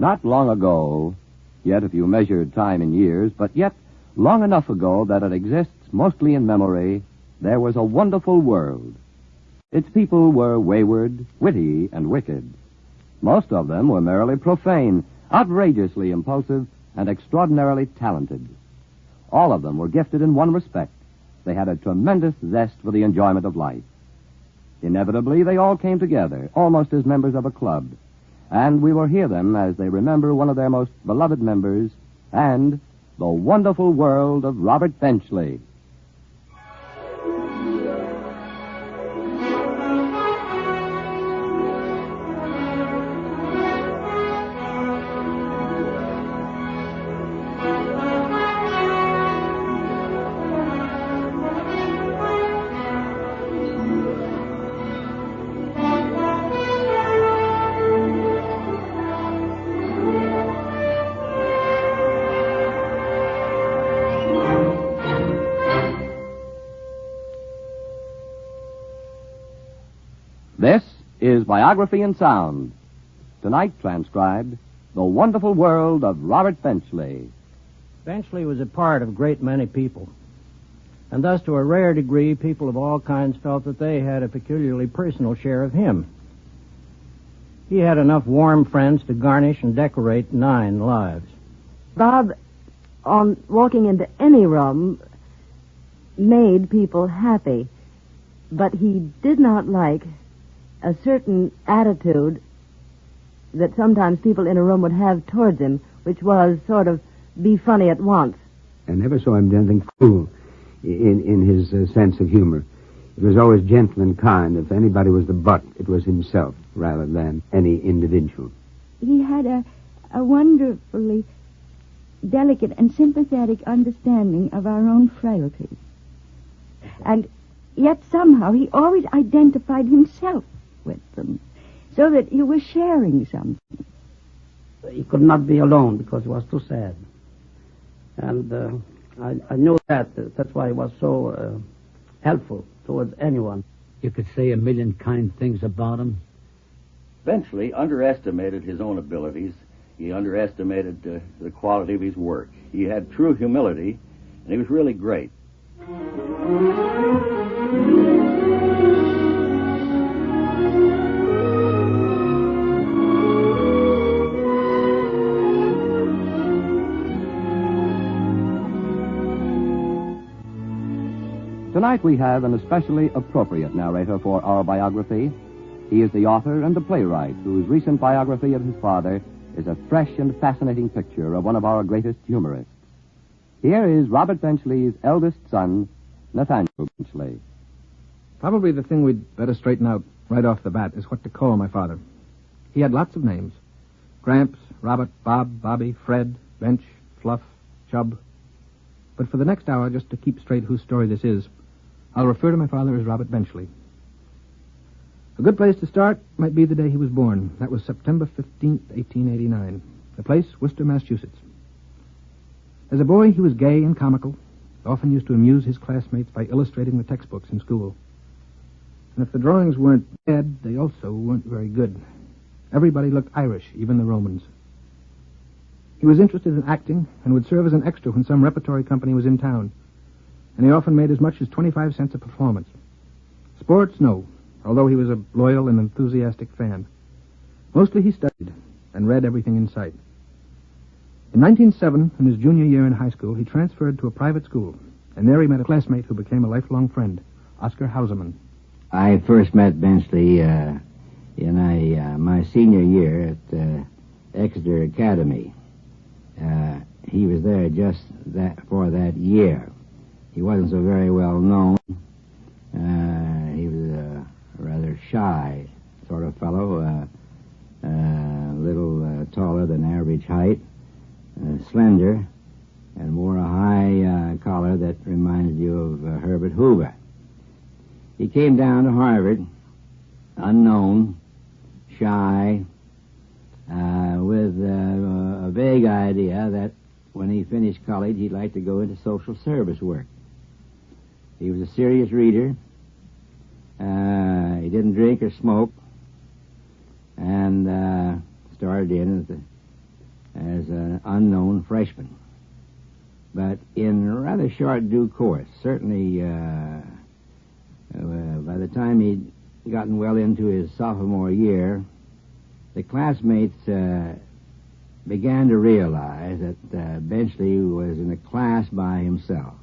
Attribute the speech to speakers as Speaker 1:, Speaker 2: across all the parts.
Speaker 1: Not long ago, yet if you measured time in years, but yet long enough ago that it exists mostly in memory, there was a wonderful world. Its people were wayward, witty, and wicked. Most of them were merely profane, outrageously impulsive, and extraordinarily talented. All of them were gifted in one respect. They had a tremendous zest for the enjoyment of life. Inevitably, they all came together, almost as members of a club. And we will hear them as they remember one of their most beloved members and the wonderful world of Robert Benchley. This is Biography in Sound. Tonight transcribed, The Wonderful World of Robert Benchley.
Speaker 2: Benchley was a part of a great many people. And thus, to a rare degree, people of all kinds felt that they had a peculiarly personal share of him. He had enough warm friends to garnish and decorate 9 lives.
Speaker 3: Bob, on walking into any room, made people happy. But he did not like a certain attitude that sometimes people in a room would have towards him, which was sort of be funny at once.
Speaker 4: I never saw him do anything cruel in his sense of humor. It was always gentle and kind. If anybody was the butt, it was himself rather than any individual.
Speaker 5: He had a wonderfully delicate and sympathetic understanding of our own frailties. And yet somehow he always identified himself with them, so that you were sharing something.
Speaker 6: He could not be alone because he was too sad. And I knew that. That's why he was so helpful towards anyone.
Speaker 7: You could say a million kind things about him.
Speaker 8: Benchley underestimated his own abilities. He underestimated the quality of his work. He had true humility, and he was really great.
Speaker 1: Tonight we have an especially appropriate narrator for our biography. He is the author and the playwright whose recent biography of his father is a fresh and fascinating picture of one of our greatest humorists. Here is Robert Benchley's eldest son, Nathaniel Benchley.
Speaker 9: Probably the thing we'd better straighten out right off the bat is what to call my father. He had lots of names. Gramps, Robert, Bob, Bobby, Fred, Bench, Fluff, Chub. But for the next hour, just to keep straight whose story this is, I'll refer to my father as Robert Benchley. A good place to start might be the day he was born. That was September 15th, 1889. The place, Worcester, Massachusetts. As a boy, he was gay and comical. Often used to amuse his classmates by illustrating the textbooks in school. And if the drawings weren't bad, they also weren't very good. Everybody looked Irish, even the Romans. He was interested in acting and would serve as an extra when some repertory company was in town. And he often made as much as 25 cents a performance. Sports, no, although he was a loyal and enthusiastic fan. Mostly he studied and read everything in sight. In 1907, in his junior year in high school, he transferred to a private school, and there he met a classmate who became a lifelong friend, Oscar Hauserman.
Speaker 7: I first met Benchley in my senior year at Exeter Academy. He was there just for that year. He wasn't so very well known. He was a rather shy sort of fellow, a little taller than average height, slender, and wore a high collar that reminded you of Herbert Hoover. He came down to Harvard, unknown, shy, with a vague idea that when he finished college, he'd like to go into social service work. He was a serious reader. He didn't drink or smoke, and started in at the as an unknown freshman. But in rather short due course, certainly by the time he'd gotten well into his sophomore year, the classmates began to realize that Benchley was in a class by himself.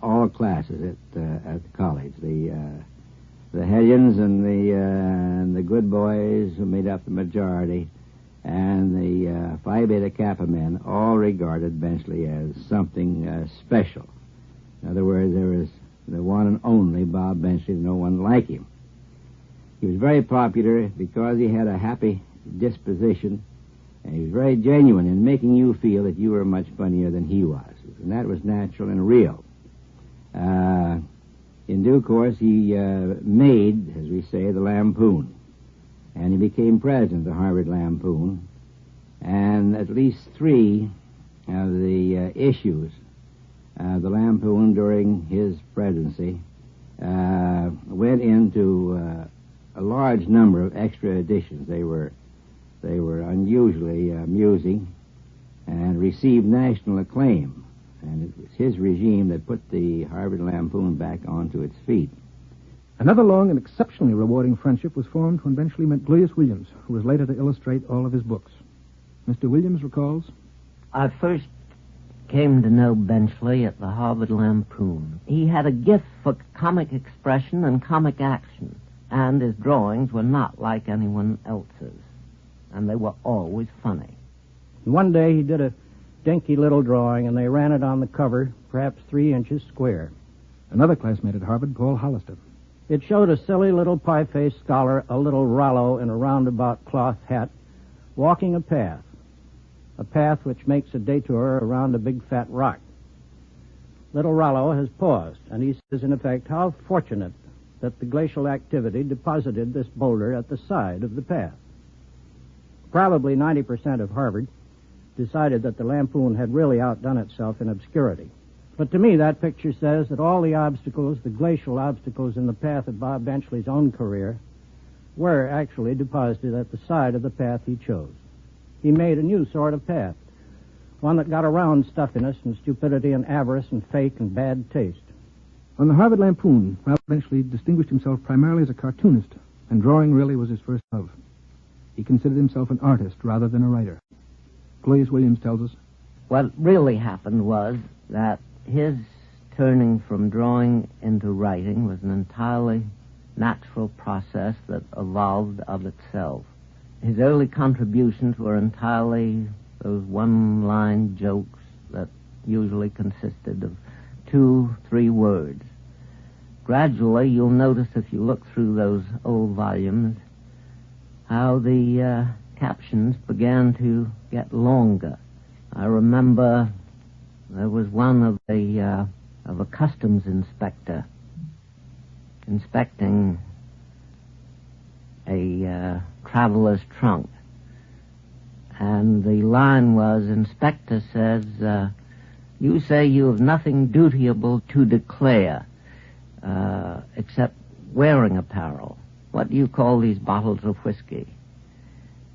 Speaker 7: All classes at the college, the hellions and the good boys who made up the majority, and the Phi Beta Kappa men all regarded Benchley as something special. In other words, there was the one and only Bob Benchley, no one like him. He was very popular because he had a happy disposition, and he was very genuine in making you feel that you were much funnier than he was. And that was natural and real. In due course, he made, as we say, the Lampoon. And he became president of the Harvard Lampoon. And at least 3 of the issues the Lampoon during his presidency went into a large number of extra editions. They were unusually amusing and received national acclaim. And it was his regime that put the Harvard Lampoon back onto its feet.
Speaker 9: Another long and exceptionally rewarding friendship was formed when Benchley met Julius Williams, who was later to illustrate all of his books. Mr. Williams recalls,
Speaker 10: I first came to know Benchley at the Harvard Lampoon. He had a gift for comic expression and comic action, and his drawings were not like anyone else's, and they were always funny.
Speaker 2: One day he did a dinky little drawing, and they ran it on the cover, perhaps 3 inches square.
Speaker 9: Another classmate at Harvard, Paul Hollister.
Speaker 2: It showed a silly little pie-faced scholar, a little Rollo in a roundabout cloth hat, walking a path which makes a detour around a big fat rock. Little Rollo has paused, and he says, in effect, how fortunate that the glacial activity deposited this boulder at the side of the path. Probably 90% of Harvard decided that the Lampoon had really outdone itself in obscurity. But to me, that picture says that all the obstacles, the glacial obstacles in the path of Bob Benchley's own career, were actually deposited at the side of the path he chose. He made a new sort of path, one that got around stuffiness and stupidity and avarice and fake and bad taste.
Speaker 9: On the Harvard Lampoon, Ralph Benchley distinguished himself primarily as a cartoonist, and drawing really was his first love. He considered himself an artist rather than a writer. Julius Williams tells us,
Speaker 10: What really happened was that his turning from drawing into writing was an entirely natural process that evolved of itself. His early contributions were entirely those one-line jokes that usually consisted of 2-3 words. Gradually, you'll notice if you look through those old volumes how the captions began to get longer. I remember there was one of a customs inspector inspecting a traveler's trunk, and the line was, Inspector says, you say you have nothing dutiable to declare except wearing apparel. What do you call these bottles of whiskey?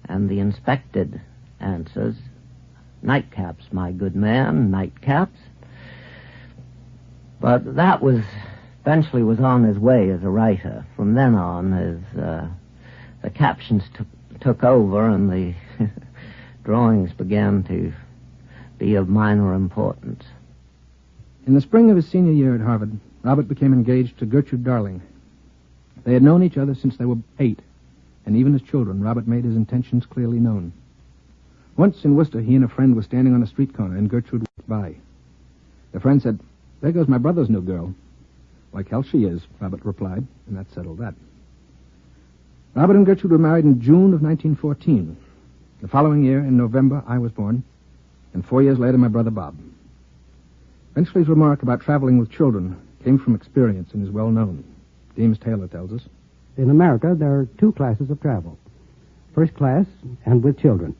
Speaker 10: And the inspected answers, nightcaps, my good man, nightcaps. But that was, Benchley was on his way as a writer. From then on, the captions took over and the drawings began to be of minor importance.
Speaker 9: In the spring of his senior year at Harvard, Robert became engaged to Gertrude Darling. They had known each other since they were 8, and even as children, Robert made his intentions clearly known. Once in Worcester, he and a friend were standing on a street corner, and Gertrude walked by. The friend said, there goes my brother's new girl. Like hell she is, Robert replied, and that settled that. Robert and Gertrude were married in June of 1914. The following year, in November, I was born, and 4 years later, my brother Bob. Benchley's remark about traveling with children came from experience and is well known. James Taylor tells us.
Speaker 6: In America, there are 2 classes of travel. First class and with children.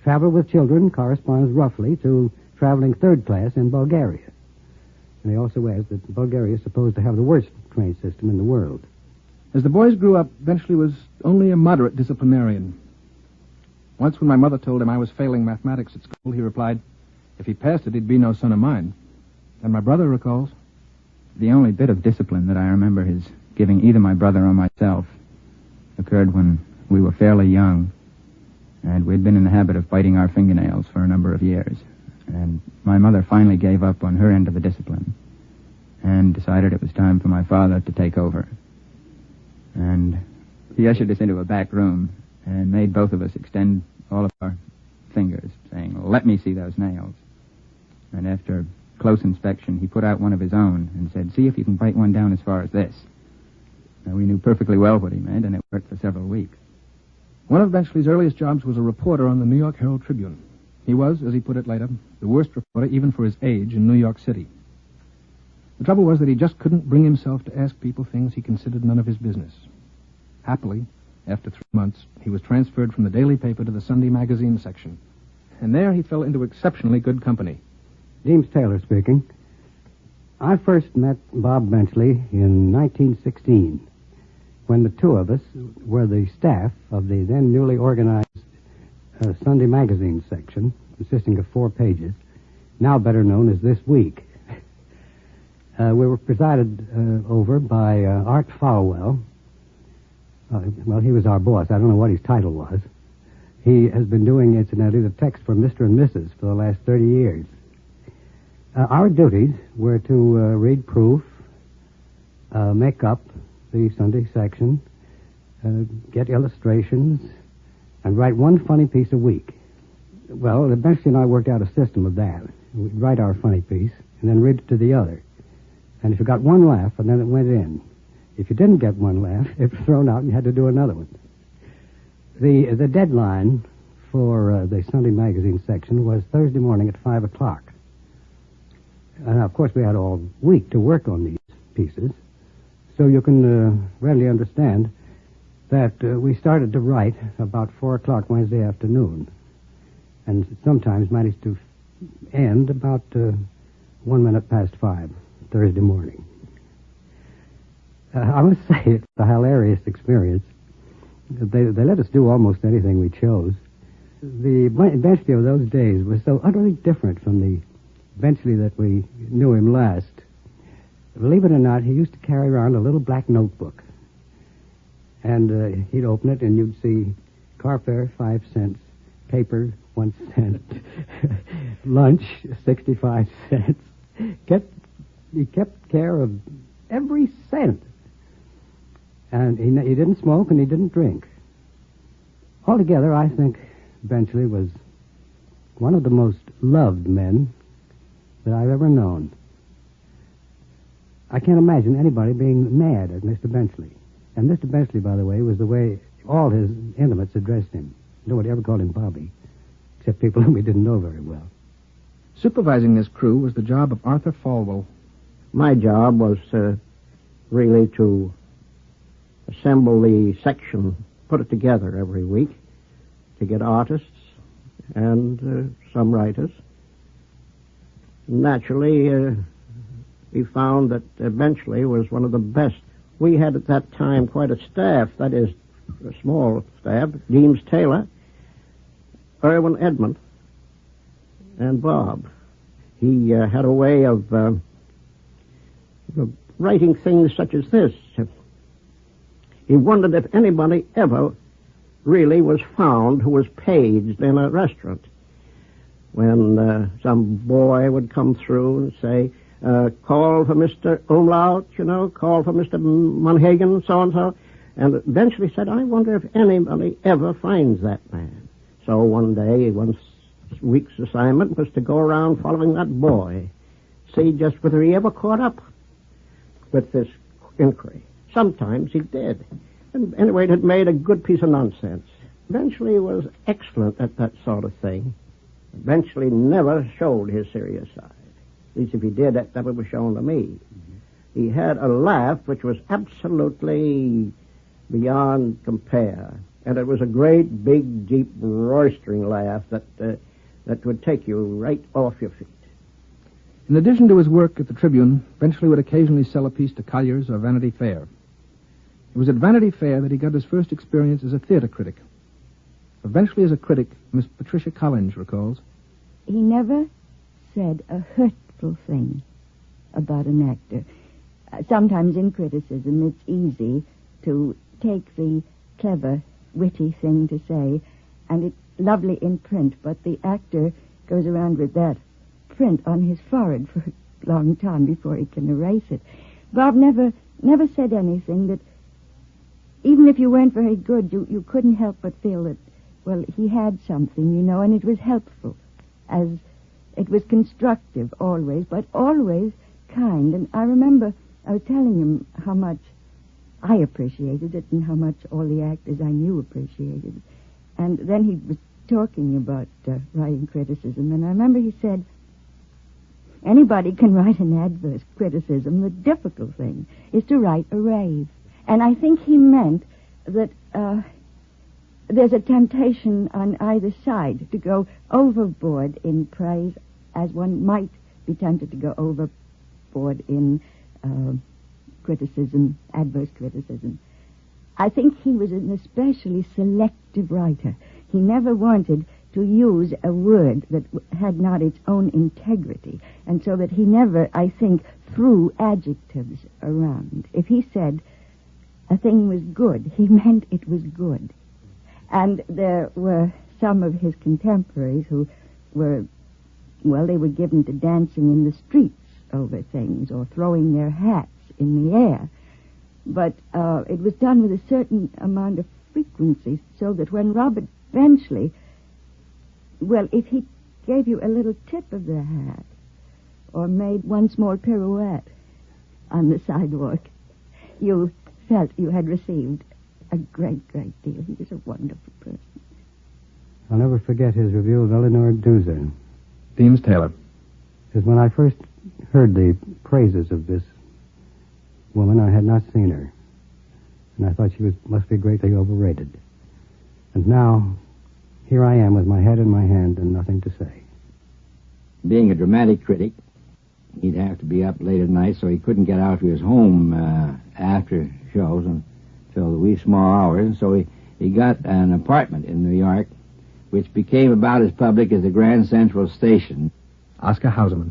Speaker 6: Travel with children corresponds roughly to traveling third class in Bulgaria. And he also adds that Bulgaria is supposed to have the worst train system in the world.
Speaker 9: As the boys grew up, Benchley was only a moderate disciplinarian. Once when my mother told him I was failing mathematics at school, he replied, if he passed it, he'd be no son of mine. And my brother recalls,
Speaker 11: the only bit of discipline that I remember his giving either my brother or myself occurred when we were fairly young, and we'd been in the habit of biting our fingernails for a number of years. And my mother finally gave up on her end of the discipline and decided it was time for my father to take over. And he ushered us into a back room and made both of us extend all of our fingers, saying, let me see those nails. And after close inspection, he put out one of his own and said, see if you can bite one down as far as this. Now, we knew perfectly well what he meant, and it worked for several weeks.
Speaker 9: One of Benchley's earliest jobs was a reporter on the New York Herald Tribune. He was, as he put it later, the worst reporter even for his age in New York City. The trouble was that he just couldn't bring himself to ask people things he considered none of his business. Happily, after 3 months, he was transferred from the daily paper to the Sunday magazine section. And there he fell into exceptionally good company.
Speaker 6: James Taylor speaking. I first met Bob Benchley in 1916, when the two of us were the staff of the then newly organized Sunday magazine section, consisting of 4 pages, now better known as This Week. We were presided over by Art Falwell. Well, he was our boss. I don't know what his title was. He has been doing, incidentally, the text for Mr. and Mrs. for the last 30 years. Our duties were to read proof, make up the Sunday section, get illustrations, and write one funny piece a week. Well, Benchley and I worked out a system of that. We'd write our funny piece and then read it to the other. And if you got one laugh, and then it went in. If you didn't get one laugh, it was thrown out and you had to do another one. The deadline for the Sunday magazine section was Thursday morning at 5 o'clock. And, of course, we had all week to work on these pieces. So you can readily understand that we started to write about 4 o'clock Wednesday afternoon, and sometimes managed to end about 1 minute past 5 Thursday morning. I must say it's a hilarious experience. They let us do almost anything we chose. The Benchley of those days was so utterly different from the Benchley that we knew him last. Believe it or not, he used to carry around a little black notebook. And he'd open it, and you'd see carfare, 5 cents, paper, 1 cent, lunch, 65 cents. He kept care of every cent. And he didn't smoke, and he didn't drink. Altogether, I think Benchley was one of the most loved men that I've ever known. I can't imagine anybody being mad at Mr. Benchley. And Mr. Benchley, by the way, was the way all his intimates addressed him. Nobody ever called him Bobby, except people whom he didn't know very well.
Speaker 9: Supervising this crew was the job of Arthur Falwell.
Speaker 12: My job was really to assemble the section, put it together every week, to get artists and some writers. Naturally, we found that Benchley was one of the best. We had at that time quite a staff, that is, a small staff, James Taylor, Irwin Edmund, and Bob. He had a way of writing things such as this. He wondered if anybody ever really was found who was paged in a restaurant. When some boy would come through and say, call for Mr. Umlaut, call for Mr. Monhagen, so-and-so. And Benchley said, I wonder if anybody ever finds that man. So one week's assignment was to go around following that boy, see just whether he ever caught up with this inquiry. Sometimes he did. And anyway, it had made a good piece of nonsense. Benchley was excellent at that sort of thing. Benchley never showed his serious side. At least if he did, that never was shown to me. Mm-hmm. He had a laugh which was absolutely beyond compare. And it was a great, big, deep, roistering laugh that would take you right off your feet.
Speaker 9: In addition to his work at the Tribune, Benchley would occasionally sell a piece to Collier's or Vanity Fair. It was at Vanity Fair that he got his first experience as a theater critic. Of Benchley as a critic, Miss Patricia Collins recalls,
Speaker 5: He never said a hurtful thing about an actor. Sometimes in criticism it's easy to take the clever, witty thing to say, and it's lovely in print, but the actor goes around with that print on his forehead for a long time before he can erase it. Bob never said anything that, even if you weren't very good, you couldn't help but feel that, well, he had something, and it was helpful, as it was constructive always, but always kind. And I remember I was telling him how much I appreciated it and how much all the actors I knew appreciated it. And then he was talking about writing criticism, and I remember he said, anybody can write an adverse criticism. The difficult thing is to write a rave. And I think he meant that there's a temptation on either side to go overboard in praise, as one might be tempted to go overboard in criticism, adverse criticism. I think he was an especially selective writer. He never wanted to use a word that had not its own integrity, and so that he never, I think, threw adjectives around. If he said a thing was good, he meant it was good. And there were some of his contemporaries who were, well, they were given to dancing in the streets over things or throwing their hats in the air. But it was done with a certain amount of frequency, so that when Robert Benchley, well, if he gave you a little tip of the hat or made one small pirouette on the sidewalk, you felt you had received a great, great deal. He was a wonderful person.
Speaker 6: I'll never forget his review of Eleanor Duse.
Speaker 9: Deems Taylor.
Speaker 6: Because when I first heard the praises of this woman, I had not seen her. And I thought she must be greatly overrated. And now, here I am with my head in my hand and nothing to say.
Speaker 7: Being a dramatic critic, he'd have to be up late at night, so he couldn't get out to his home after shows until the wee small hours. And so he got an apartment in New York, which became about as public as the Grand Central Station.
Speaker 9: Oscar Hauserman.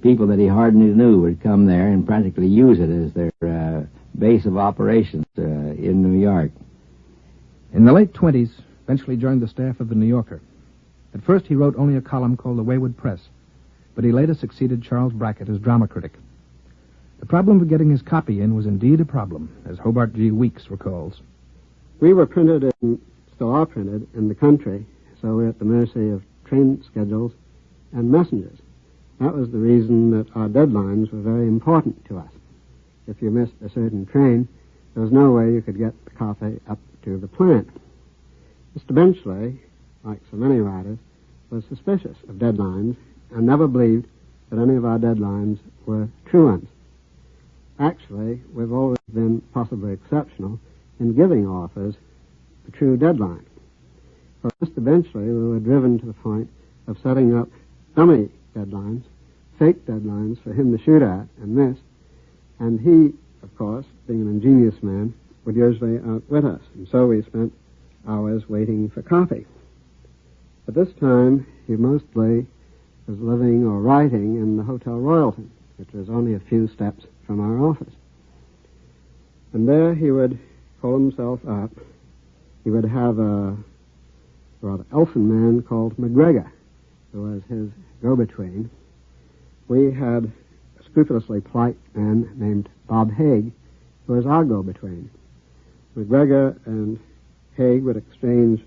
Speaker 7: People that he hardly knew would come there and practically use it as their base of operations in New York.
Speaker 9: In the late 20s, Benchley joined the staff of The New Yorker. At first, he wrote only a column called The Wayward Press, but he later succeeded Charles Brackett as drama critic. The problem of getting his copy in was indeed a problem, as Hobart G. Weeks recalls.
Speaker 13: We were printed and still are printed in the country, so we're at the mercy of train schedules and messengers. That was the reason that our deadlines were very important to us. If you missed a certain train, there was no way you could get the copy up to the plant. Mr. Benchley, like so many writers, was suspicious of deadlines and never believed that any of our deadlines were true ones. Actually, we've always been possibly exceptional in giving authors a true deadline. For Mr. Benchley, we were driven to the point of setting up dummy deadlines, fake deadlines for him to shoot at and miss, and he, of course, being an ingenious man, would usually outwit us, and so we spent hours waiting for copy. At this time, he mostly was living or writing in the Hotel Royalton, which was only a few steps from our office. And there he would pull himself up. He would have a rather elfin man called McGregor, who was his go-between. We had a scrupulously polite man named Bob Haig, who was our go-between. McGregor and Haig would exchange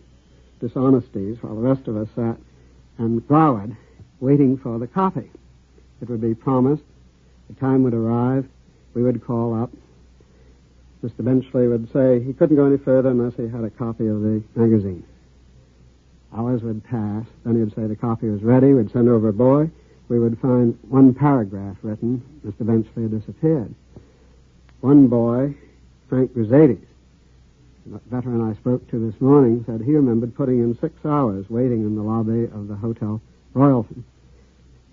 Speaker 13: dishonesties while the rest of us sat and glowered, waiting for the copy. It would be promised, the time would arrive, we would call up. Mr. Benchley would say he couldn't go any further unless he had a copy of the magazine. Hours would pass, then he'd say the copy was ready, we'd send over a boy, we would find one paragraph written, Mr. Benchley had disappeared. One boy, Frank Rosades, the veteran I spoke to this morning, said he remembered putting in 6 hours waiting in the lobby of the Hotel Royalton,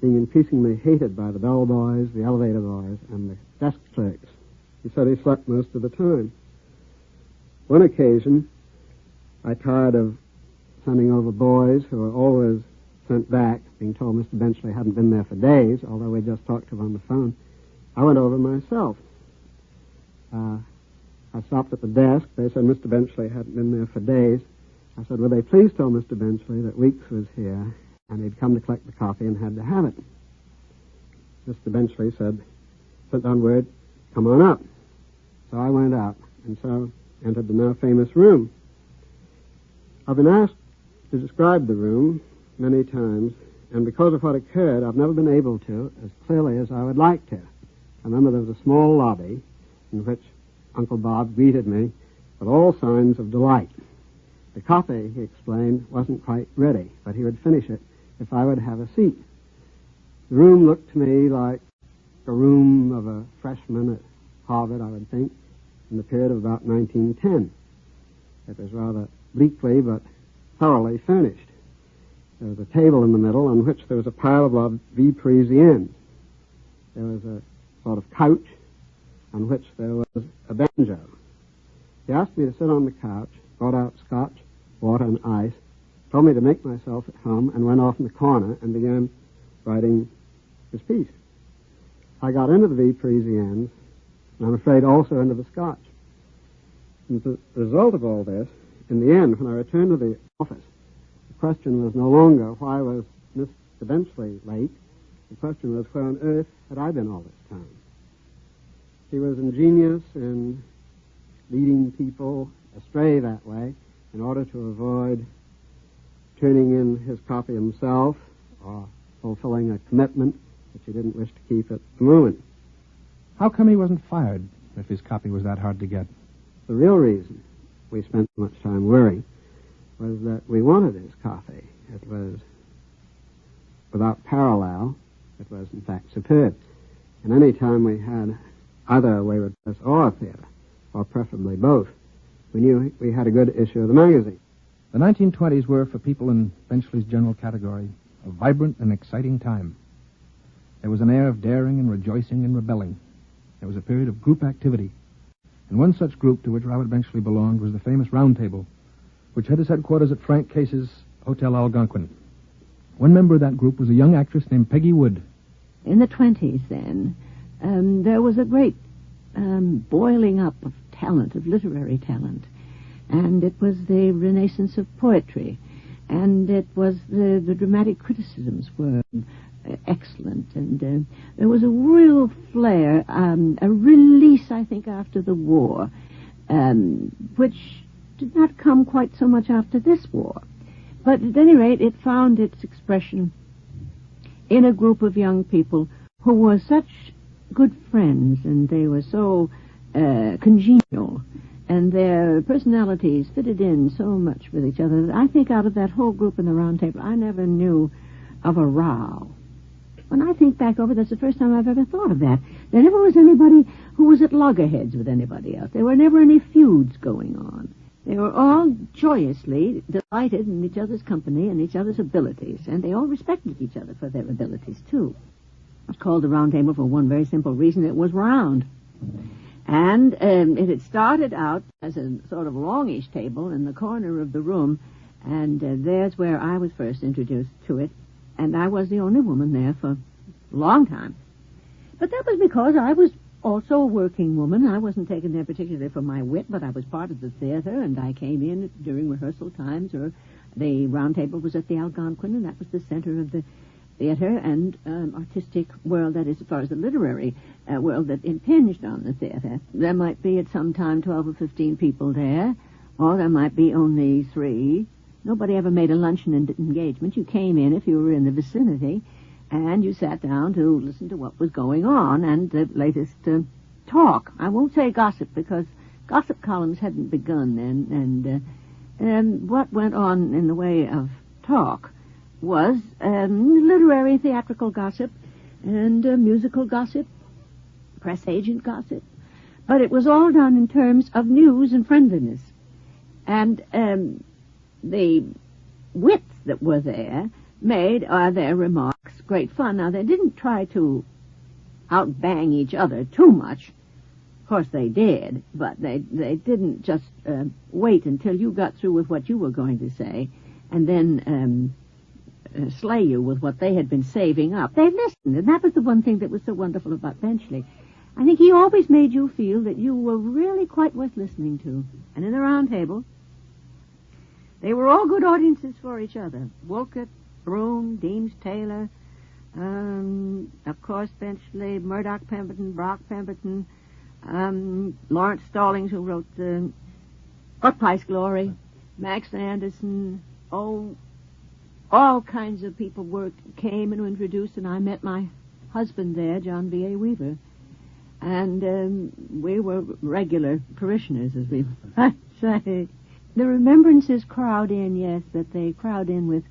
Speaker 13: being increasingly hated by the bellboys, the elevator boys, and the desk clerks. He said he slept most of the time. One occasion, I tired of sending over boys who were always sent back, being told Mr. Benchley hadn't been there for days, although we just talked to him on the phone. I went over myself. I stopped at the desk. They said Mr. Benchley hadn't been there for days. I said, would they please tell Mr. Benchley that Weeks was here and he'd come to collect the copy and had to have it. Mr. Benchley said, sent on word, come on up. So I went up and so entered the now famous room. I've been asked to describe the room many times, and because of what occurred, I've never been able to as clearly as I would like to. I remember there was a small lobby in which Uncle Bob greeted me with all signs of delight. The copy, he explained, wasn't quite ready, but he would finish it if I would have a seat. The room looked to me like a room of a freshman at Harvard, I would think, in the period of about 1910. It was rather bleakly but thoroughly furnished. There was a table in the middle on which there was a pile of vie Parisienne. There was a sort of couch on which there was a banjo. He asked me to sit on the couch, brought out scotch, water, and ice, told me to make myself at home, and went off in the corner and began writing his piece. I got into the vie Parisiennes, and I'm afraid also into the scotch. And as a result of all this, in the end, when I returned to the office, the question was no longer why was Mr. Benchley late. The question was where on earth had I been all this time. He was ingenious in leading people astray that way in order to avoid turning in his copy himself or fulfilling a commitment which he didn't wish to keep at the moment.
Speaker 9: How come he wasn't fired if his copy was that hard to get?
Speaker 13: The real reason we spent so much time worrying was that we wanted his copy. It was without parallel. It was, in fact, superb. And any time we had either a wayward press or a theater, or preferably both, we knew we had a good issue of the magazine.
Speaker 9: The 1920s were, for people in Benchley's general category, a vibrant and exciting time. There was an air of daring and rejoicing and rebelling. There was a period of group activity. And one such group to which Robert Benchley belonged was the famous Round Table, which had its headquarters at Frank Case's Hotel Algonquin. One member of that group was a young actress named Peggy Wood.
Speaker 14: In the 20s, then, there was a great boiling up of talent, of literary talent. And it was the renaissance of poetry. And it was the dramatic criticisms were excellent. And there was a real flair, a release, I think, after the war, which did not come quite so much after this war. But at any rate, it found its expression in a group of young people who were such good friends, and they were so congenial, and their personalities fitted in so much with each other that I think out of that whole group in the Round Table, I never knew of a row. When I think back over, that's the first time I've ever thought of that. There never was anybody who was at loggerheads with anybody else. There were never any feuds going on. They were all joyously delighted in each other's company and each other's abilities, and they all respected each other for their abilities, too. It was called the Round Table for one very simple reason. It was round. And it had started out as a sort of longish table in the corner of the room, and there's where I was first introduced to it, and I was the only woman there for a long time. But that was because I was also a working woman. I wasn't taken there particularly for my wit, but I was part of the theater, and I came in during rehearsal times, or the Round Table was at the Algonquin, and that was the center of the theater and artistic world, that is, as far as the literary world that impinged on the theater. There might be at some time 12 or 15 people there, or there might be only 3. Nobody ever made a luncheon engagement. You came in if you were in the vicinity, and you sat down to listen to what was going on and the latest talk. I won't say gossip, because gossip columns hadn't begun then, and what went on in the way of talk was literary theatrical gossip and musical gossip, press agent gossip. But it was all done in terms of news and friendliness. And the wits that were there made their remarks great fun. Now, they didn't try to outbang each other too much, course, they did, but they didn't just wait until you got through with what you were going to say and then slay you with what they had been saving up. They listened, and that was the one thing that was so wonderful about Benchley. I think he always made you feel that you were really quite worth listening to. And in the round table, they were all good audiences for each other. Wolcott, Broome, Deems Taylor, of course, Benchley, Murdoch Pemberton, Brock Pemberton, Lawrence Stallings, who wrote What Price Glory, Max Anderson, all kinds of people came and were introduced, and I met my husband there, John B.A. Weaver. And we were regular parishioners, as we might say. The remembrances crowd in, yes, but they crowd in with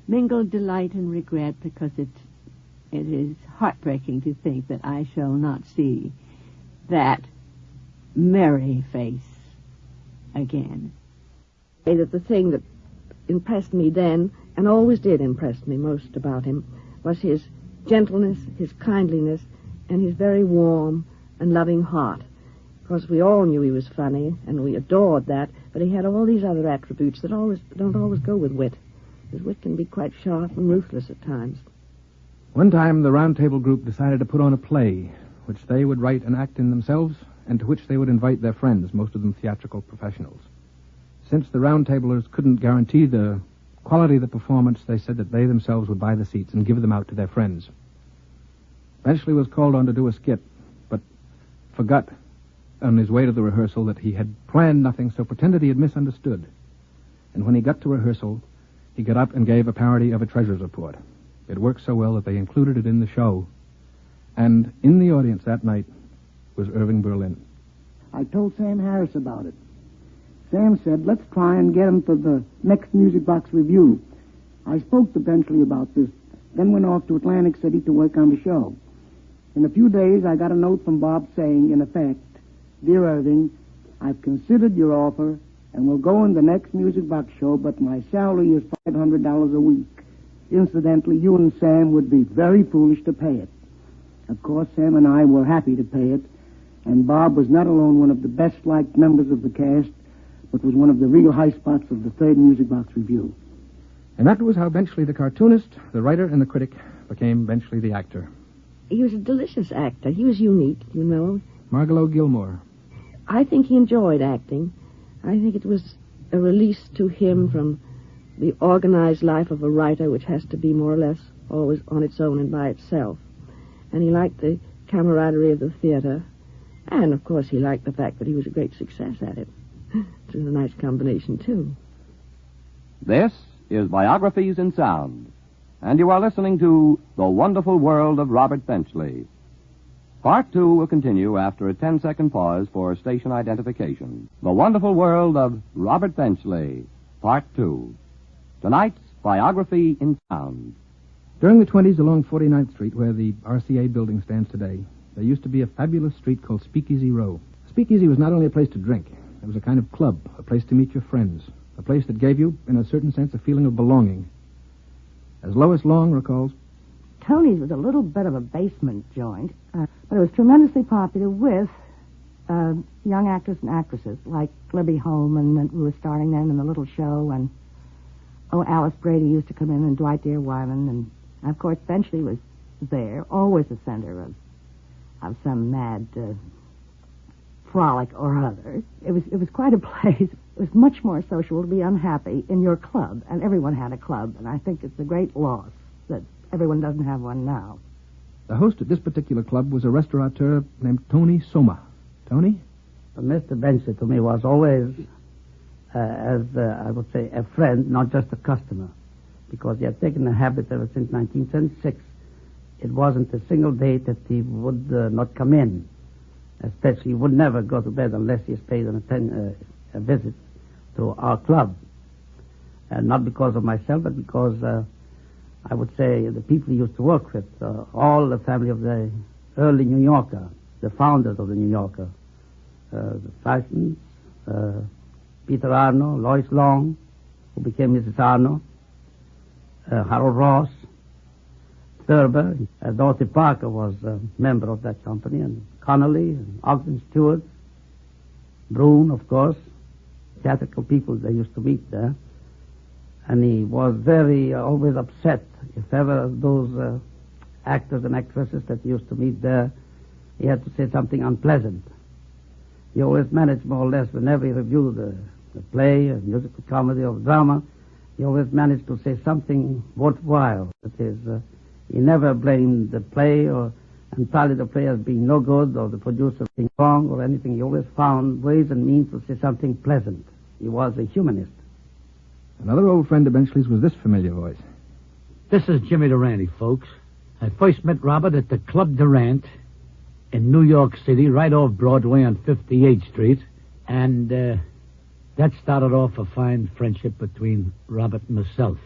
Speaker 14: mingled delight and regret, because it is heartbreaking to think that I shall not see that merry face again.
Speaker 3: That the thing that impressed me then, and always did impress me most about him, was his gentleness, his kindliness, and his very warm and loving heart. Of course, we all knew he was funny, and we adored that, but he had all these other attributes that don't always go with wit. His wit can be quite sharp and ruthless at times.
Speaker 9: One time, the Round Table group decided to put on a play, which they would write and act in themselves, and to which they would invite their friends, most of them theatrical professionals. Since the Round Tablers couldn't guarantee the quality of the performance, they said that they themselves would buy the seats and give them out to their friends. Benchley was called on to do a skit, but forgot on his way to the rehearsal that he had planned nothing, so pretended he had misunderstood. And when he got to rehearsal, he got up and gave a parody of a treasurer's report. It worked so well that they included it in the show. And in the audience that night was Irving Berlin.
Speaker 15: I told Sam Harris about it. Sam said, let's try and get him for the next Music Box review. I spoke to Benchley about this, then went off to Atlantic City to work on the show. In a few days, I got a note from Bob saying, in effect, Dear Irving, I've considered your offer and will go in the next Music Box show, but my salary is $500 a week. Incidentally, you and Sam would be very foolish to pay it. Of course, Sam and I were happy to pay it, and Bob was not alone one of the best-liked members of the cast, but was one of the real high spots of the third Music Box review.
Speaker 9: And that was how Benchley the cartoonist, the writer, and the critic became Benchley the actor.
Speaker 3: He was a delicious actor. He was unique, you know.
Speaker 9: Margalo Gilmore.
Speaker 3: I think he enjoyed acting. I think it was a release to him from the organized life of a writer, which has to be more or less always on its own and by itself. And he liked the camaraderie of the theater. And, of course, he liked the fact that he was a great success at it. It was a nice combination, too.
Speaker 1: This is Biographies in Sound, and you are listening to The Wonderful World of Robert Benchley. Part 2 will continue after a 10-second pause for station identification. The Wonderful World of Robert Benchley, Part 2. Tonight's Biography in Sound.
Speaker 9: During the 20s along 49th Street, where the RCA building stands today, there used to be a fabulous street called Speakeasy Row. Speakeasy was not only a place to drink. It was a kind of club, a place to meet your friends, a place that gave you, in a certain sense, a feeling of belonging. As Lois Long recalls,
Speaker 16: Tony's was a little bit of a basement joint, but it was tremendously popular with young actors and actresses like Libby Holman, who was starring then in the little show, and Alice Brady used to come in, and Dwight Deere Wyman, and of course Benchley was there, always the center of some mad frolic or other. It was quite a place. It was much more social to be unhappy in your club, and everyone had a club, and I think it's a great loss that everyone doesn't have one now.
Speaker 9: the host at this particular club was a restaurateur named Tony Soma. Tony?
Speaker 6: Mr. Benchley to me was always, I would say, a friend, not just a customer, because he had taken a habit ever since 1976. It wasn't a single day that he would not come in. Especially, he would never go to bed unless he has paid a visit to our club. Not because of myself, but because I would say the people he used to work with, all the family of the early New Yorker, the founders of the New Yorker, the Tysons, Peter Arno, Lois Long, who became Mrs. Arno, Harold Ross.
Speaker 17: Thurber. Dorothy Parker was a member of that company, and Connolly, and Ogden Stewart, Brune, of course, theatrical people they used to meet there. And he was very always upset if ever those actors and actresses that he used to meet there, he had to say something unpleasant. He always managed more or less whenever he reviewed a play, a musical comedy or drama, he always managed to say something worthwhile. That is, he never blamed the play or entirely the play as being no good or the producer being wrong or anything. He always found ways and means to say something pleasant. He was a humanist.
Speaker 9: Another old friend of Benchley's was this familiar voice.
Speaker 18: This is Jimmy Durante, folks. I first met Robert at the Club Durant in New York City, right off Broadway on 58th Street. And that started off a fine friendship between Robert and myself.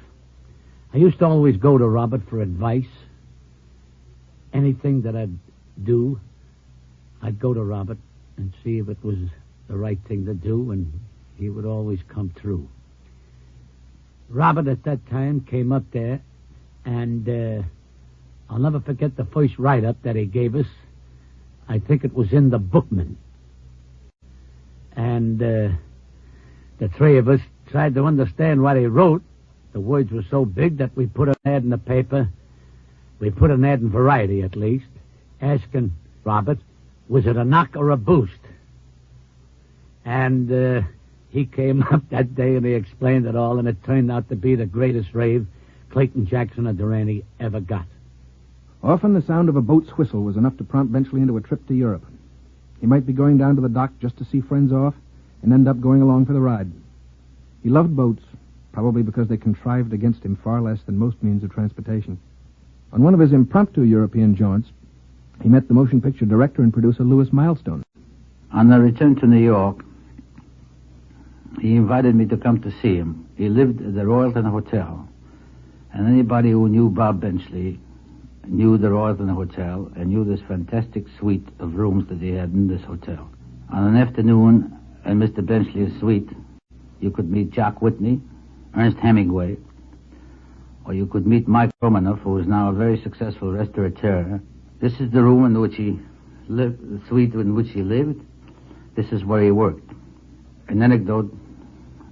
Speaker 18: I used to always go to Robert for advice. Anything that I'd do, I'd go to Robert and see if it was the right thing to do, and he would always come through. Robert at that time came up there, and I'll never forget the first write-up that he gave us. I think it was in the Bookman. And the three of us tried to understand what he wrote. The words were so big that we put an ad in the paper. We put an ad in Variety, at least, asking Robert, was it a knock or a boost? And he came up that day and he explained it all, and it turned out to be the greatest rave Clayton Jackson or Durante ever got.
Speaker 9: Often the sound of a boat's whistle was enough to prompt Benchley into a trip to Europe. He might be going down to the dock just to see friends off and end up going along for the ride. He loved boats, probably because they contrived against him far less than most means of transportation. On one of his impromptu European jaunts, he met the motion picture director and producer Louis Milestone.
Speaker 19: On the return to New York, he invited me to come to see him. He lived at the Royalton Hotel, and anybody who knew Bob Benchley knew the Royalton Hotel and knew this fantastic suite of rooms that he had in this hotel. On an afternoon in Mr. Benchley's suite, you could meet Jock Whitney, Ernest Hemingway, or you could meet Mike Romanoff, who is now a very successful restaurateur. This is the room in which he lived, the suite in which he lived. This is where he worked. An anecdote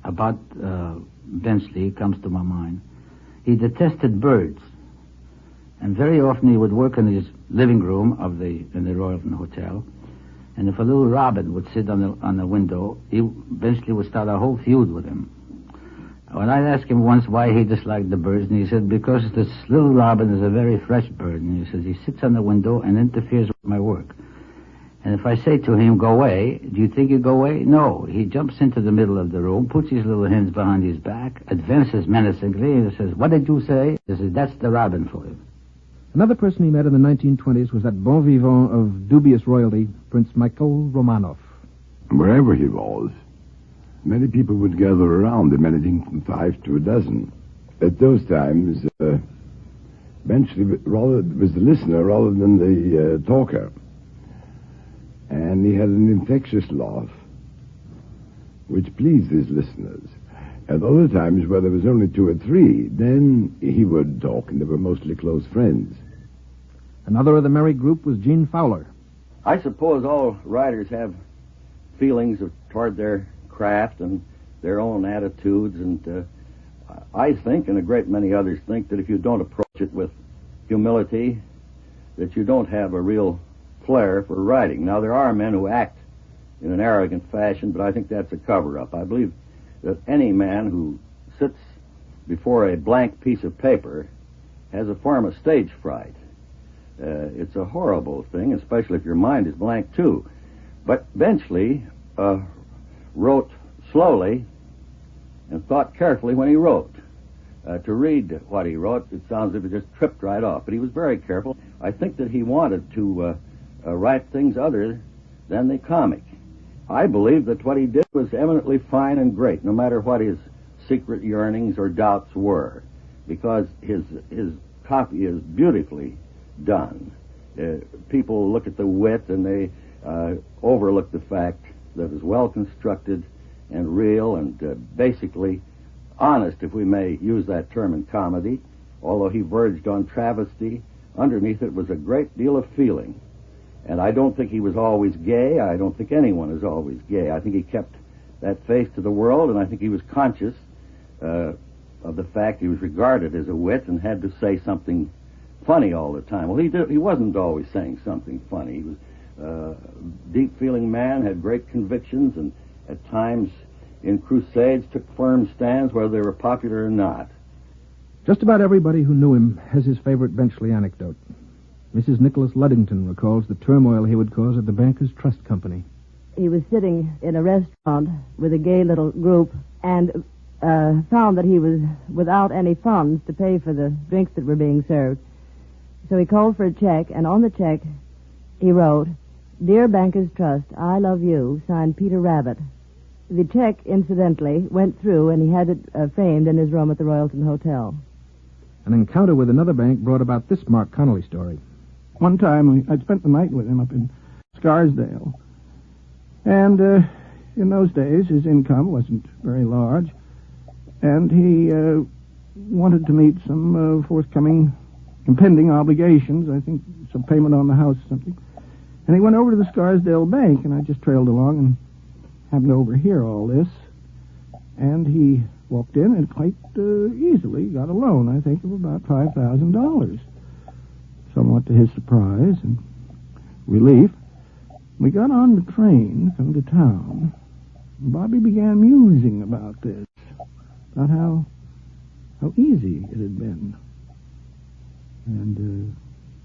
Speaker 19: about Benchley comes to my mind. He detested birds, and very often he would work in his living room in the Royalton Hotel, and if a little robin would sit on the window, Benchley would start a whole feud with him. When I asked him once why he disliked the birds, and he said, because this little robin is a very fresh bird, and he says, he sits on the window and interferes with my work. And if I say to him, go away, do you think he'd go away? No. He jumps into the middle of the room, puts his little hands behind his back, advances menacingly, and says, what did you say? He says, that's the robin for you.
Speaker 9: Another person he met in the 1920s was that bon vivant of dubious royalty, Prince Michael Romanov.
Speaker 20: Wherever he was, many people would gather around him, anything from 5 to a dozen. At those times, Benchley was the listener rather than the talker. And he had an infectious laugh, which pleased his listeners. At other times, where there was only 2 or 3, then he would talk, and they were mostly close friends.
Speaker 9: Another of the merry group was Gene Fowler.
Speaker 8: I suppose all writers have feelings toward their craft and their own attitudes, and I think, and a great many others think, that if you don't approach it with humility, that you don't have a real flair for writing. Now, there are men who act in an arrogant fashion, but I think that's a cover-up. I believe that any man who sits before a blank piece of paper has a form of stage fright. It's a horrible thing, especially if your mind is blank, too. But Benchley wrote slowly and thought carefully when he wrote. To read what he wrote, it sounds as if it just tripped right off, but he was very careful. I think that he wanted to write things other than the comic. I believe that what he did was eminently fine and great, no matter what his secret yearnings or doubts were, because his copy is beautifully done. People look at the wit and they overlook the fact that it's well constructed and real and basically honest, if we may use that term in comedy, although he verged on travesty underneath it was a great deal of feeling. And I don't think he was always gay. I don't think anyone is always gay. I think he kept that face to the world, and I think he was conscious of the fact he was regarded as a wit and had to say something funny all the time. Well, he wasn't always saying something funny. He was a deep-feeling man, had great convictions, and at times in crusades took firm stands whether they were popular or not.
Speaker 9: Just about everybody who knew him has his favorite Benchley anecdote. Mrs. Nicholas Luddington recalls the turmoil he would cause at the Bankers Trust Company.
Speaker 3: He was sitting in a restaurant with a gay little group and found that he was without any funds to pay for the drinks that were being served. So he called for a check, and on the check he wrote, "Dear Bankers Trust, I love you," signed Peter Rabbit. The check, incidentally, went through, and he had it framed in his room at the Royalton Hotel.
Speaker 9: An encounter with another bank brought about this Mark Connolly story.
Speaker 15: One time, I'd spent the night with him up in Scarsdale. And in those days, his income wasn't very large. And he wanted to meet some forthcoming impending obligations, I think some payment on the house or something. And he went over to the Scarsdale Bank, and I just trailed along and happened to overhear all this. And he walked in and quite easily got a loan, I think, of about $5,000. Somewhat to his surprise and relief. We got on the train to come to town. And Bobby began musing about this, about how easy it had been. And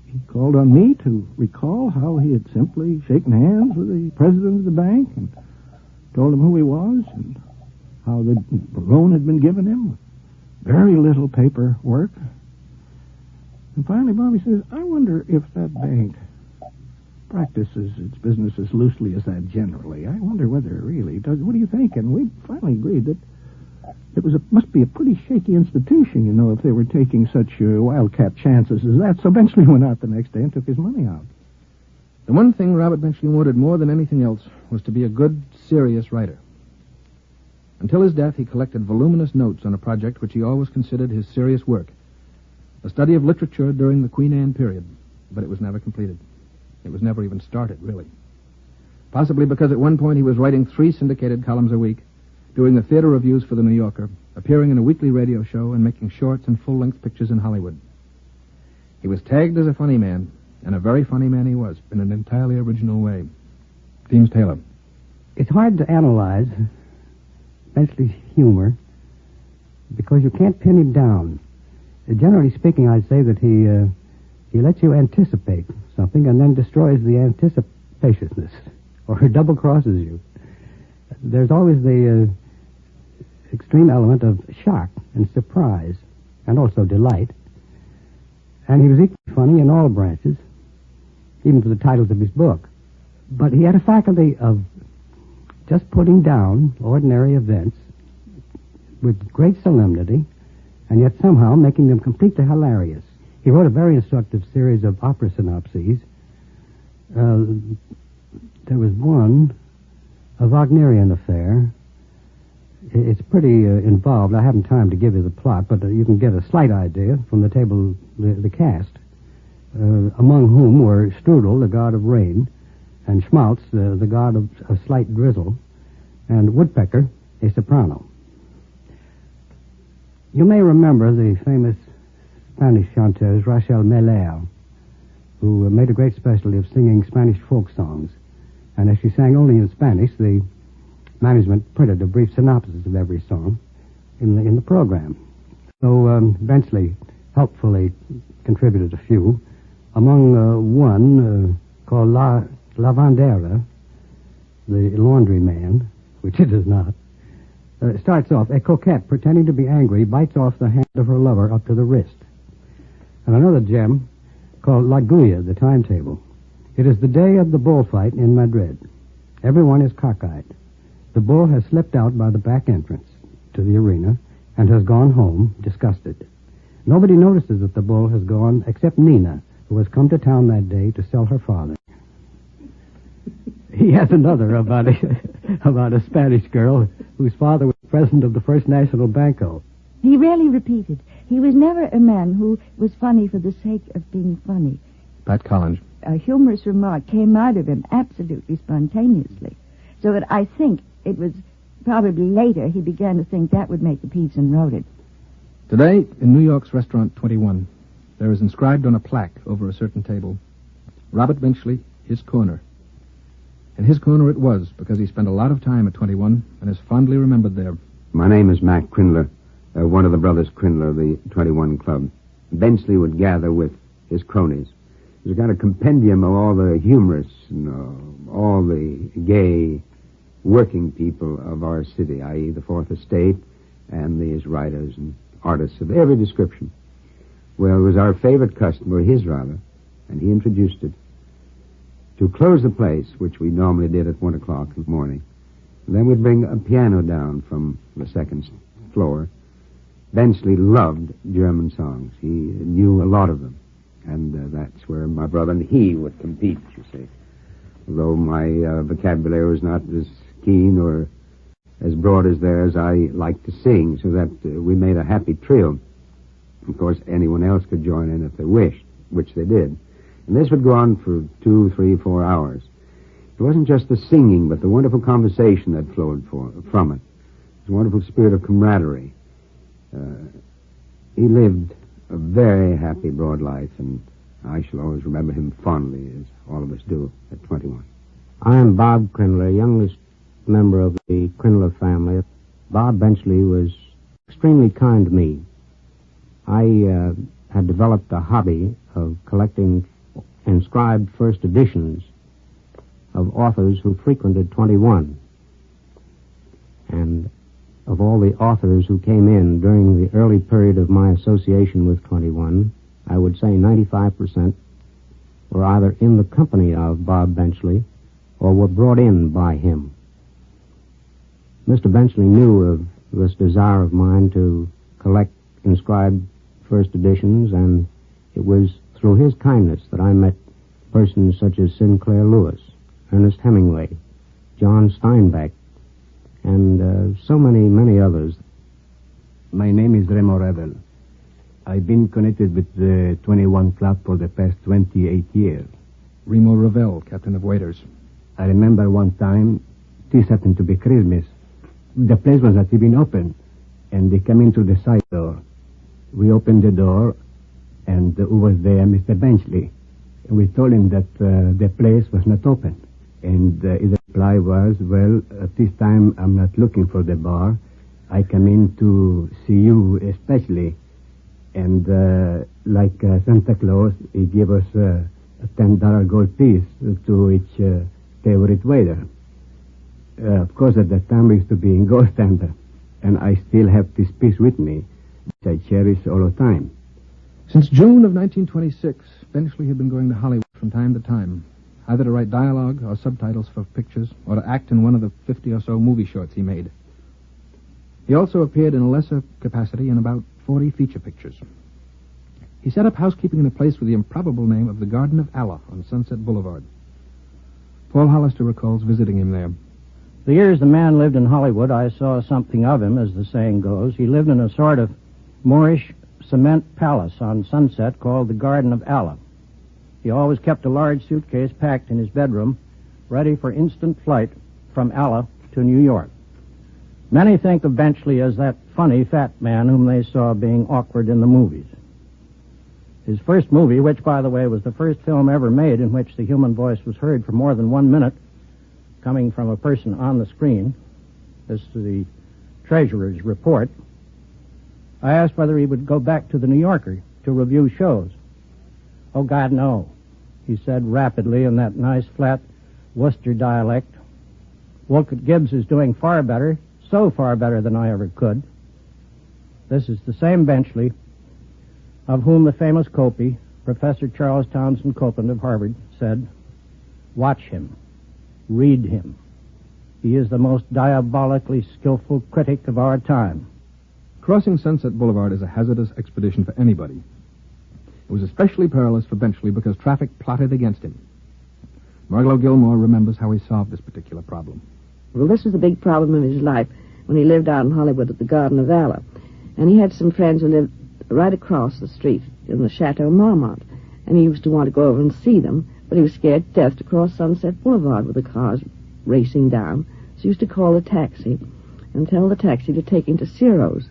Speaker 15: he called on me to recall how he had simply shaken hands with the president of the bank and told him who he was and how the loan had been given him. Very little paperwork. And finally Bobby says, "I wonder if that bank practices its business as loosely as that generally. I wonder whether it really does. What do you think?" And we finally agreed that it must be a pretty shaky institution, if they were taking such wildcat chances as that. So Benchley went out the next day and took his money out.
Speaker 9: The one thing Robert Benchley wanted more than anything else was to be a good, serious writer. Until his death, he collected voluminous notes on a project which he always considered his serious work, a study of literature during the Queen Anne period, but it was never completed. It was never even started, really. Possibly because at one point he was writing 3 syndicated columns a week, doing the theater reviews for the New Yorker, appearing in a weekly radio show, and making shorts and full-length pictures in Hollywood. He was tagged as a funny man, and a very funny man he was, in an entirely original way. Deems Taylor.
Speaker 6: It's hard to analyze Benchley's humor because you can't pin him down. Generally speaking, I'd say that he lets you anticipate something and then destroys the anticipatiousness, or double-crosses you. There's always the extreme element of shock and surprise, and also delight. And he was equally funny in all branches, even for the titles of his book. But he had a faculty of just putting down ordinary events with great solemnity, and yet somehow making them completely hilarious. He wrote a very instructive series of opera synopses. There was one, a Wagnerian affair. It's pretty involved. I haven't time to give you the plot, but you can get a slight idea from the table, the cast, among whom were Strudel, the god of rain, and Schmaltz, the god of a slight drizzle, and Woodpecker, a soprano. You may remember the famous Spanish chanteuse Rachel Meller, who made a great specialty of singing Spanish folk songs. And as she sang only in Spanish, the management printed a brief synopsis of every song in the program. So Benchley helpfully contributed a few. Among one called La Lavandera, the laundry man, which it is not, starts off, a coquette pretending to be angry bites off the hand of her lover up to the wrist. And another gem called La Guya, the timetable. It is the day of the bullfight in Madrid. Everyone is cockeyed. The bull has slipped out by the back entrance to the arena and has gone home disgusted. Nobody notices that the bull has gone except Nina, who has come to town that day to sell her father. He has another about a Spanish girl whose father was president of the First National Banco.
Speaker 5: He rarely repeated. He was never a man who was funny for the sake of being funny.
Speaker 9: Pat Collins.
Speaker 5: A humorous remark came out of him absolutely spontaneously. So that I think it was probably later he began to think that would make a piece and wrote it.
Speaker 9: Today, in New York's Restaurant 21, there is inscribed on a plaque over a certain table, Robert Benchley, his corner. And his corner it was, because he spent a lot of time at 21 and is fondly remembered there.
Speaker 4: My name is Mac Crindler, one of the brothers Crindler, the 21 Club. Benchley would gather with his cronies. He's got a compendium of all the humorists and all the gay working people of our city, i.e. the Fourth Estate, and these writers and artists of every description. Well, it was our favorite customer, his rather, and he introduced it. To close the place, which we normally did at 1 o'clock in the morning, then we'd bring a piano down from the second floor. Benchley loved German songs. He knew a lot of them. And that's where my brother and he would compete, you see. Although my vocabulary was not as keen or as broad as theirs, I liked to sing, so that we made a happy trio. Of course, anyone else could join in if they wished, which they did. And this would go on for 2, 3, 4 hours. It wasn't just the singing, but the wonderful conversation that flowed from it. It was a wonderful spirit of camaraderie. He lived a very happy, broad life, and I shall always remember him fondly, as all of us do, at 21.
Speaker 17: I am Bob Crindler, youngest member of the Crindler family. Bob Benchley was extremely kind to me. I had developed a hobby of collecting inscribed first editions of authors who frequented 21. And of all the authors who came in during the early period of my association with 21, I would say 95% were either in the company of Bob Benchley or were brought in by him. Mr. Benchley knew of this desire of mine to collect inscribed first editions, and it was through his kindness that I met persons such as Sinclair Lewis, Ernest Hemingway, John Steinbeck, and so many others.
Speaker 21: My name is Remo Revel. I've been connected with the 21 Club for the past 28 years.
Speaker 9: Remo Revel, captain of waiters.
Speaker 21: I remember one time, this happened to be Christmas. The place was not even open, and they came in through the side door. We opened the door, and who was there? Mr. Benchley. We told him that the place was not open. And his reply was, well, at this time I'm not looking for the bar. I come in to see you especially. And like Santa Claus, he gave us a $10 gold piece to each favorite waiter. Of course, at that time we used to be in gold standard. And I still have this piece with me, which I cherish all the time.
Speaker 9: Since June of 1926, Benchley had been going to Hollywood from time to time, either to write dialogue or subtitles for pictures, or to act in one of the 50 or so movie shorts he made. He also appeared in a lesser capacity in about 40 feature pictures. He set up housekeeping in a place with the improbable name of the Garden of Allah on Sunset Boulevard. Paul Hollister recalls visiting him there.
Speaker 2: The years the man lived in Hollywood, I saw something of him, as the saying goes. He lived in a sort of Moorish cement palace on Sunset called the Garden of Allah. He always kept a large suitcase packed in his bedroom, ready for instant flight from Allah to New York. Many think of Benchley as that funny fat man whom they saw being awkward in the movies. His first movie, which, by the way, was the first film ever made in which the human voice was heard for more than 1 minute, coming from a person on the screen, this is the treasurer's report, I asked whether he would go back to the New Yorker to review shows. Oh, God, no, he said rapidly in that nice, flat Worcester dialect. Wolcott Gibbs is doing far better, so far better than I ever could. This is the same Benchley of whom the famous Copy, Professor Charles Townsend Copeland of Harvard, said, "Watch him. Read him. He is the most diabolically skillful critic of our time."
Speaker 9: Crossing Sunset Boulevard is a hazardous expedition for anybody. It was especially perilous for Benchley because traffic plotted against him. Margot Gilmore remembers how he solved this particular problem.
Speaker 22: Well, this was a big problem in his life when he lived out in Hollywood at the Garden of Allah.
Speaker 10: And he had some friends who lived right across the street in the Chateau Marmont. And he used to want to go over and see them, but he was scared to death to cross Sunset Boulevard with the cars racing down. So he used to call a taxi and tell the taxi to take him to Ciro's.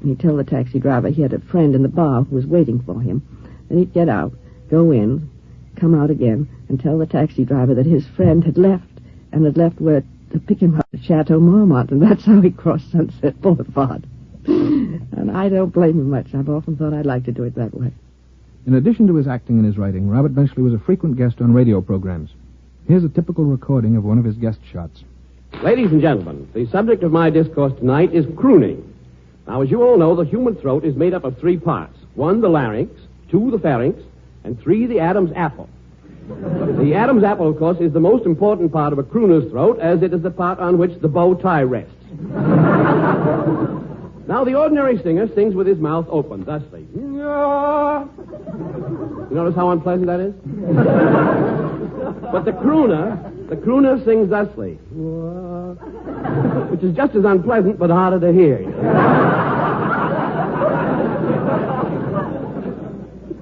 Speaker 10: He'd tell the taxi driver he had a friend in the bar who was waiting for him. Then he'd get out, go in, come out again, and tell the taxi driver that his friend had left, and had left where to pick him up at Chateau Marmont, and that's how he crossed Sunset Boulevard. And I don't blame him much. I've often thought I'd like to do it that way.
Speaker 9: In addition to his acting and his writing, Robert Benchley was a frequent guest on radio programs. Here's a typical recording of one of his guest shots.
Speaker 22: Ladies and gentlemen, the subject of my discourse tonight is crooning. Now, as you all know, the human throat is made up of 3 parts. 1, the larynx, 2, the pharynx, and 3, the Adam's apple. The Adam's apple, of course, is the most important part of a crooner's throat, as it is the part on which the bow tie rests. Now, the ordinary singer sings with his mouth open, thusly. You notice how unpleasant that is? But the crooner sings thusly, which is just as unpleasant but harder to hear.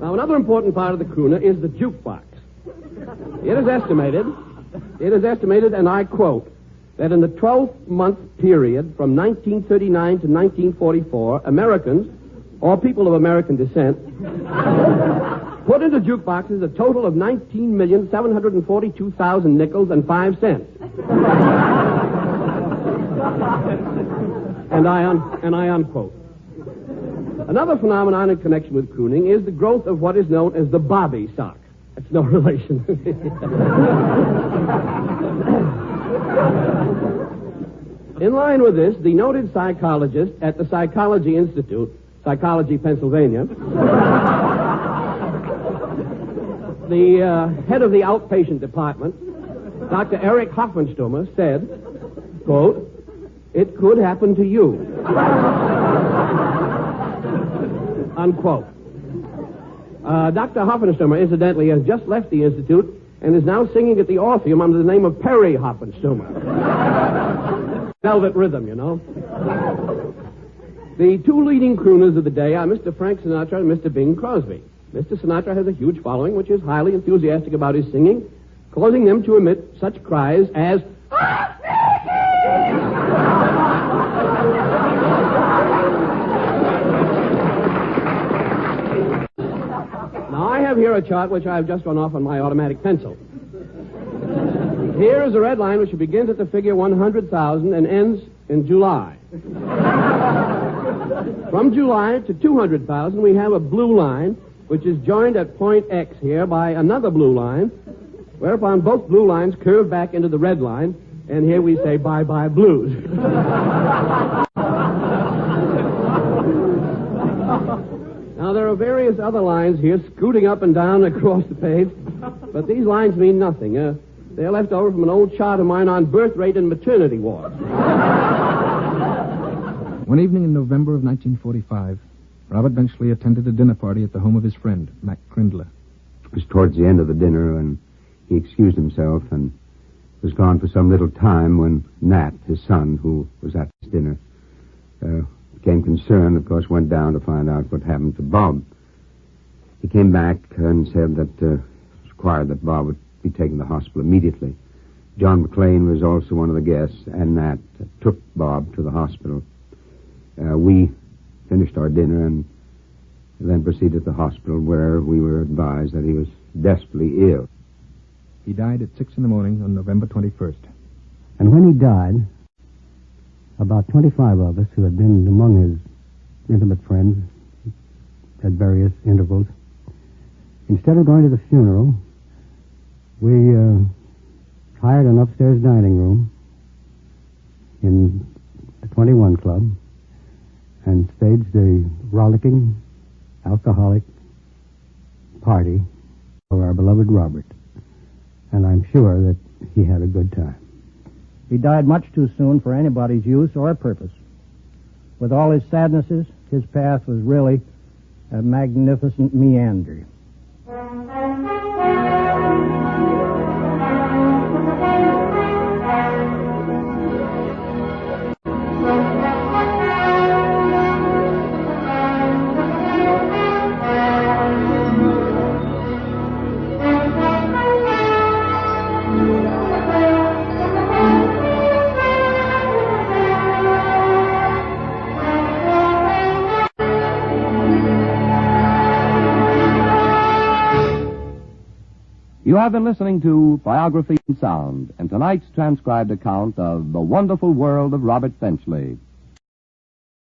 Speaker 22: Now, another important part of the crooner is the jukebox. It is estimated, and I quote, that in the 12-month period from 1939 to 1944, Americans, or people of American descent, put into jukeboxes a total of 19,742,000 nickels and 5 cents. And I unquote. Another phenomenon in connection with crooning is the growth of what is known as the bobby sock. It's no relation. In line with this, the noted psychologist at the Psychology Institute, Psychology, Pennsylvania, the head of the outpatient department, Dr. Eric Hoffenstumer, said, quote, "It could happen to you." Unquote. Dr. Hoffenstumer, incidentally, has just left the Institute and is now singing at the Orpheum under the name of Perry Hoffenstumer. Velvet rhythm, you know. The 2 leading crooners of the day are Mr. Frank Sinatra and Mr. Bing Crosby. Mr. Sinatra has a huge following, which is highly enthusiastic about his singing, causing them to emit such cries as... Now, I have here a chart which I have just run off on my automatic pencil. Here is a red line which begins at the figure 100,000 and ends in July. From July to 200,000, we have a blue line, which is joined at point X here by another blue line, whereupon both blue lines curve back into the red line, and here we say bye-bye blues. Now, there are various other lines here scooting up and down across the page, but these lines mean nothing. They're left over from an old chart of mine on birth rate and maternity wards.
Speaker 9: One evening in November of 1945, Robert Benchley attended a dinner party at the home of his friend, Mac Crindler.
Speaker 4: It was towards the end of the dinner, and he excused himself and was gone for some little time when Nat, his son, who was at this dinner, became concerned, of course, went down to find out what happened to Bob. He came back and said that it was required that Bob would be taken to the hospital immediately. John McLean was also one of the guests, and Nat took Bob to the hospital. We finished our dinner and then proceeded to the hospital, where we were advised that he was desperately ill.
Speaker 9: He died at 6 a.m. on November 21st.
Speaker 6: And when he died, about 25 of us who had been among his intimate friends at various intervals, instead of going to the funeral, we hired an upstairs dining room in the 21 Club and staged a rollicking, alcoholic party for our beloved Robert. And I'm sure that he had a good time.
Speaker 2: He died much too soon for anybody's use or purpose. With all his sadnesses, his path was really a magnificent meander.
Speaker 1: You have been listening to Biography in Sound, and tonight's transcribed account of the wonderful world of Robert Benchley.